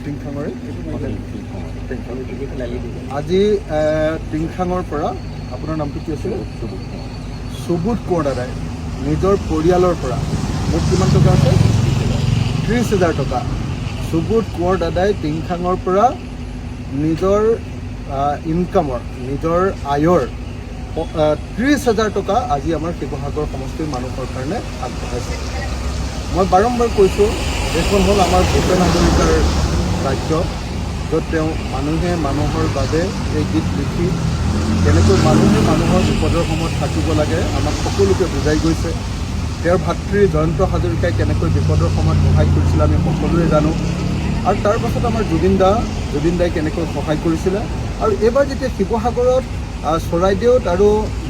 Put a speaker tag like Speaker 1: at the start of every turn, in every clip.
Speaker 1: টিংখাঙৰে আজি টিংখাঙৰ পৰা আপোনাৰ নামটো কি আছিলে? সুবোধ কোঁৱৰ দাদাই নিজৰ পৰিয়ালৰ পৰা মোক কিমান টকা আছে? 30,000 টকা। সুবোধ কোঁৱৰ দাদাই টিংখাঙৰ পৰা নিজৰ ইনকামৰ, নিজৰ আয়ৰ 30,000 টকা আজি আমাৰ শিৱসাগৰ সমষ্টিৰ মানুহৰ কাৰণে আগবঢ়াইছে। মই বাৰম্বাৰ কৈছোঁ, এইখন হ'ল আমাৰ ভূপেন হাজৰিকাৰ ৰাজ্য, য'ত তেওঁ মানুহে মানুহৰ বাবে এই গীত লিখি কেনেকৈ মানুহে মানুহৰ বিপদৰ সময়ত থাকিব লাগে আমাক সকলোকে বুজাই গৈছে। তেওঁৰ ভাতৃ জয়ন্ত হাজৰিকাই কেনেকৈ বিপদৰ সময়ত সহায় কৰিছিলে আমি সকলোৱে জানো। আৰু তাৰ পাছত আমাৰ জুবিন দাই কেনেকৈ সহায় কৰিছিলে। আৰু এইবাৰ যেতিয়া শিৱসাগৰত, চৰাইদেউত আৰু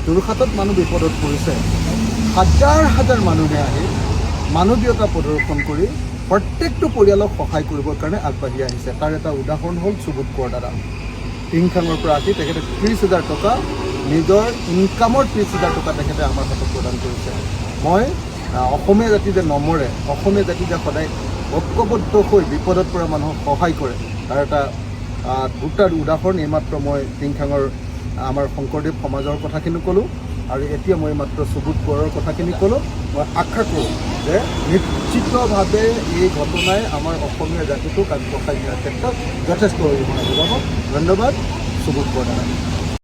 Speaker 1: যোৰহাটত মানুহ বিপদত পৰিছে, হাজাৰ হাজাৰ মানুহে আহি মানৱীয়তা প্ৰদৰ্শন কৰি প্ৰত্যেকটো পৰিয়ালক সহায় কৰিবৰ কাৰণে আগবাঢ়ি আহিছে। তাৰ এটা উদাহৰণ হ'ল সুবোধ কোঁৱৰ দাদা। টিংখাঙৰ পৰা আহি তেখেতে 30,000 টকা, নিজৰ ইনকামৰ 30,000 টকা তেখেতে আমাৰ হাতত প্ৰদান কৰিছে। মই অসমীয়া জাতি যে নমৰে, অসমীয়া জাতি যে সদায় ঐক্যবদ্ধ হৈ বিপদত পৰা মানুহক সহায় কৰে, তাৰ এটা দুটাৰ উদাহৰণ এইমাত্ৰ মই টিংখাঙৰ আমাৰ শংকৰদেৱ সমাজৰ কথাখিনি ক'লোঁ, আৰু এতিয়া মই মাত্ৰ সুবোধ কোঁৱৰৰ কথাখিনি ক'লোঁ। মই আশা কৰোঁ যে নিশ্চিতভাৱে এই ঘটনাই আমাৰ অসমীয়া জাতিটোক আগবঢ়াই নিয়াৰ ক্ষেত্ৰত যথেষ্ট অৰিহণা যোগাব। ধন্যবাদ সুবোধ কোঁৱৰ দাদা।